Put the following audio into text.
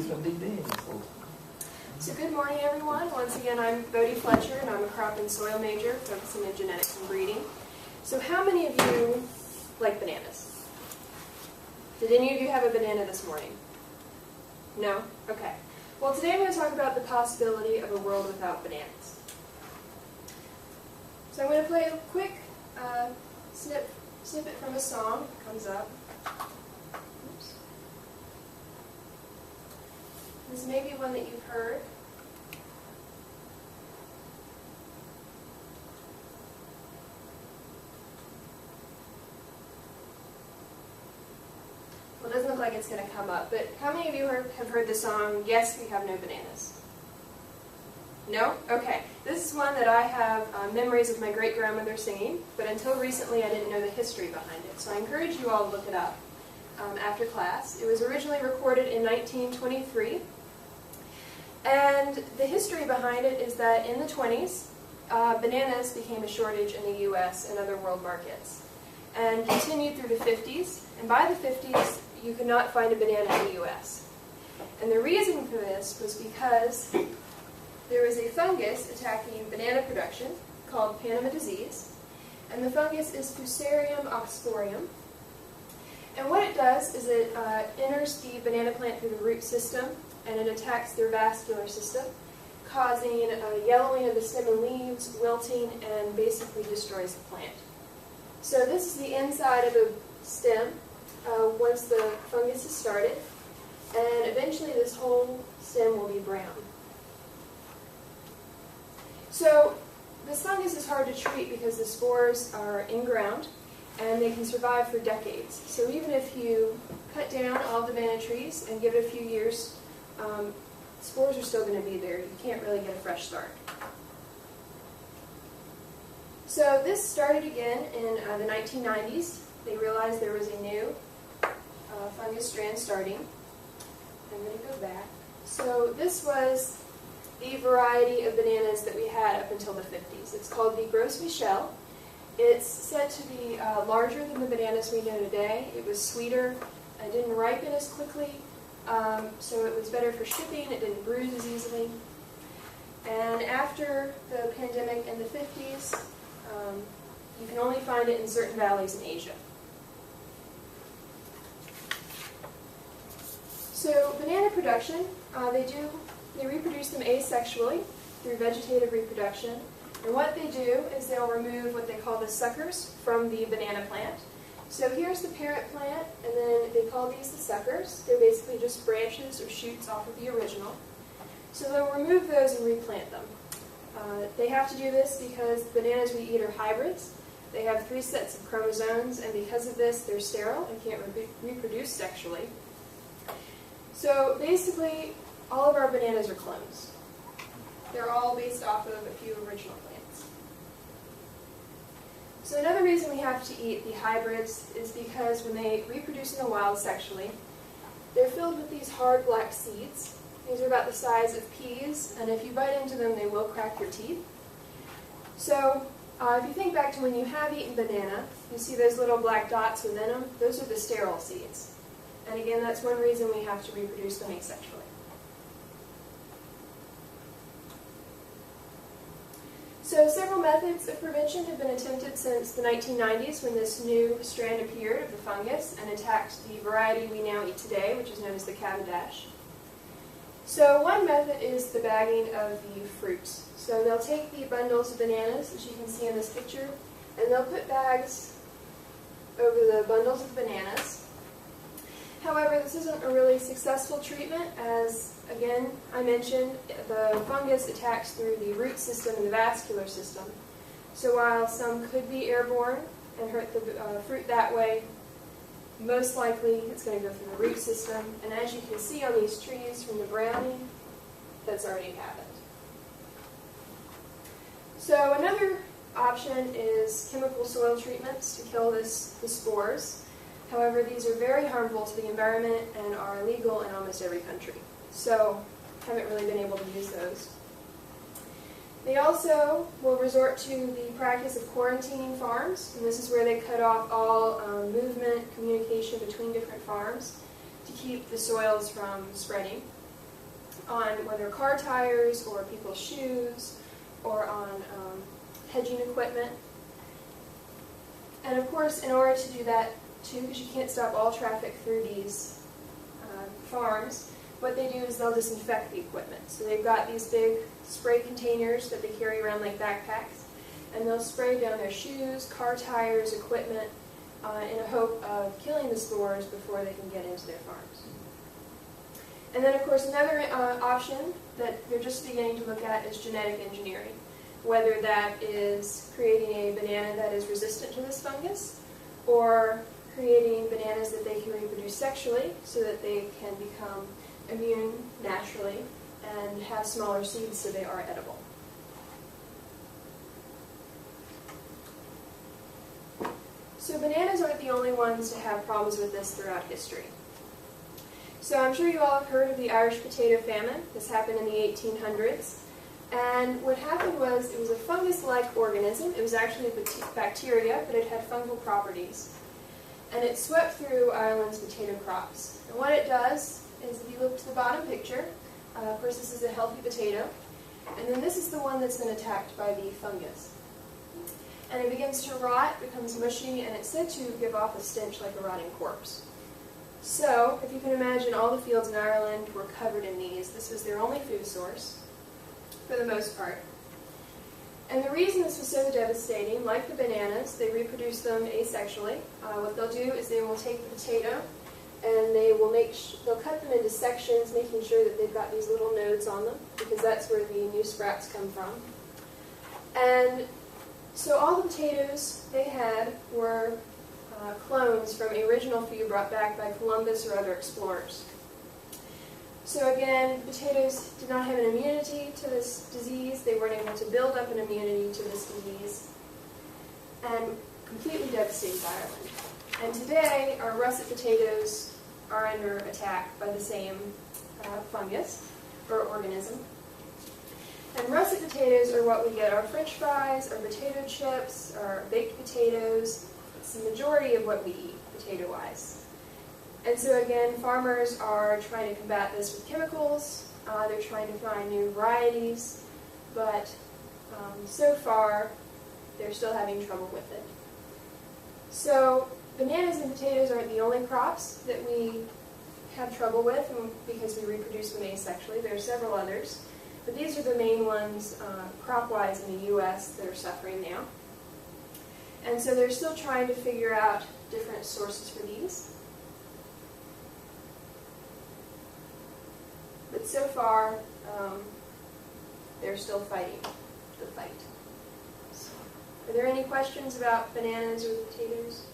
So good morning, everyone. Once again, I'm Bodie Fletcher, and I'm a crop and soil major focusing in genetics and breeding. So how many of you like bananas? Did any of you have a banana this morning? No? Okay. Well, today I'm going to talk about the possibility of a world without bananas. So I'm going to play a quick snippet from a song. It comes up. Oops. This may be one that you've heard. Well, it doesn't look like it's going to come up, but how many of you have heard the song, Yes, We Have No Bananas? No? Okay. This is one that I have memories of my great-grandmother singing, but until recently I didn't know the history behind it. So I encourage you all to look it up after class. It was originally recorded in 1923, and the history behind it is that in the 20s, bananas became a shortage in the U.S. and other world markets, and continued through the 50s, and by the 50s, you could not find a banana in the U.S. And the reason for this was because there was a fungus attacking banana production called Panama disease, and the fungus is Fusarium oxforium. And what it does is it enters the banana plant through the root system, and it attacks their vascular system, causing yellowing of the stem and leaves, wilting, and basically destroys the plant. So this is the inside of the stem once the fungus is started, and eventually this whole stem will be brown. So this fungus is hard to treat because the spores are in ground and they can survive for decades. So even if you cut down all the banana trees and give it a few years, spores are still going to be there. You can't really get a fresh start. So this started again in the 1990s. They realized there was a new fungus strand starting. I'm going to go back. So this was the variety of bananas that we had up until the 50s. It's called the Gros Michel. It's said to be larger than the bananas we know today. It was sweeter. It didn't ripen as quickly, so it was better for shipping. It didn't bruise as easily. And after the pandemic in the 50s, you can only find it in certain valleys in Asia. So banana production, they reproduce them asexually through vegetative reproduction. And what they do is they'll remove what they call the suckers from the banana plant. So here's the parent plant, and then they call these the suckers. They're basically just branches or shoots off of the original. So they'll remove those and replant them. They have to do this because the bananas we eat are hybrids. They have 3 sets of chromosomes, and because of this, they're sterile and can't reproduce sexually. So basically, all of our bananas are clones. They're all based off of a few original plants. So another reason we have to eat the hybrids is because when they reproduce in the wild sexually, they're filled with these hard black seeds. These are about the size of peas, and if you bite into them, they will crack your teeth. So if you think back to when you have eaten banana, you see those little black dots within them. Those are the sterile seeds. And again, that's one reason we have to reproduce them asexually. So several methods of prevention have been attempted since the 1990s when this new strand appeared of the fungus and attacked the variety we now eat today, which is known as the Cavendish. So one method is the bagging of the fruits. So they'll take the bundles of bananas, as you can see in this picture, and they'll put bags over the bundles of bananas. However, this isn't a really successful treatment as, again, I mentioned, the fungus attacks through the root system and the vascular system. So while some could be airborne and hurt the fruit that way, most likely it's going to go through the root system. And as you can see on these trees from the browning, that's already happened. So another option is chemical soil treatments to kill the spores. However, these are very harmful to the environment and are illegal in almost every country. So, haven't really been able to use those. They also will resort to the practice of quarantining farms, and this is where they cut off all movement, communication between different farms to keep the soils from spreading. on whether car tires or people's shoes or on hedging equipment. And of course, in order to do that too, because you can't stop all traffic through these farms, what they do is they'll disinfect the equipment. So they've got these big spray containers that they carry around like backpacks, and they'll spray down their shoes, car tires, equipment, in a hope of killing the spores before they can get into their farms. And then of course another option that they're just beginning to look at is genetic engineering, whether that is creating a banana that is resistant to this fungus, or creating bananas that they can reproduce sexually so that they can become immune naturally and have smaller seeds so they are edible. So bananas aren't the only ones to have problems with this throughout history. So I'm sure you all have heard of the Irish potato famine. This happened in the 1800s. And what happened was it was a fungus-like organism. It was actually a bacteria, but it had fungal properties. And it swept through Ireland's potato crops. And what it does is, if you look to the bottom picture, of course this is a healthy potato, and then this is the one that's been attacked by the fungus. And it begins to rot, becomes mushy, and it's said to give off a stench like a rotting corpse. So, if you can imagine, all the fields in Ireland were covered in these. This was their only food source, for the most part. And the reason this was so devastating, like the bananas, they reproduce them asexually. What they'll do is they will take the potato and they'll cut them into sections, making sure that they've got these little nodes on them, because that's where the new sprouts come from. And so all the potatoes they had were clones from the original few brought back by Columbus or other explorers. So again, potatoes did not have an immunity to this disease. They weren't able to build up an immunity to this disease, and completely devastated Ireland. And today, our russet potatoes are under attack by the same fungus or organism. And russet potatoes are what we get our French fries, our potato chips, our baked potatoes. It's the majority of what we eat, potato-wise. And so again, farmers are trying to combat this with chemicals. They're trying to find new varieties, but so far, they're still having trouble with it. So bananas and potatoes aren't the only crops that we have trouble with because we reproduce them asexually. There are several others, but these are the main ones crop-wise in the U.S. that are suffering now. And so they're still trying to figure out different sources for these. But so far, they're still fighting the fight. So, are there any questions about bananas or potatoes?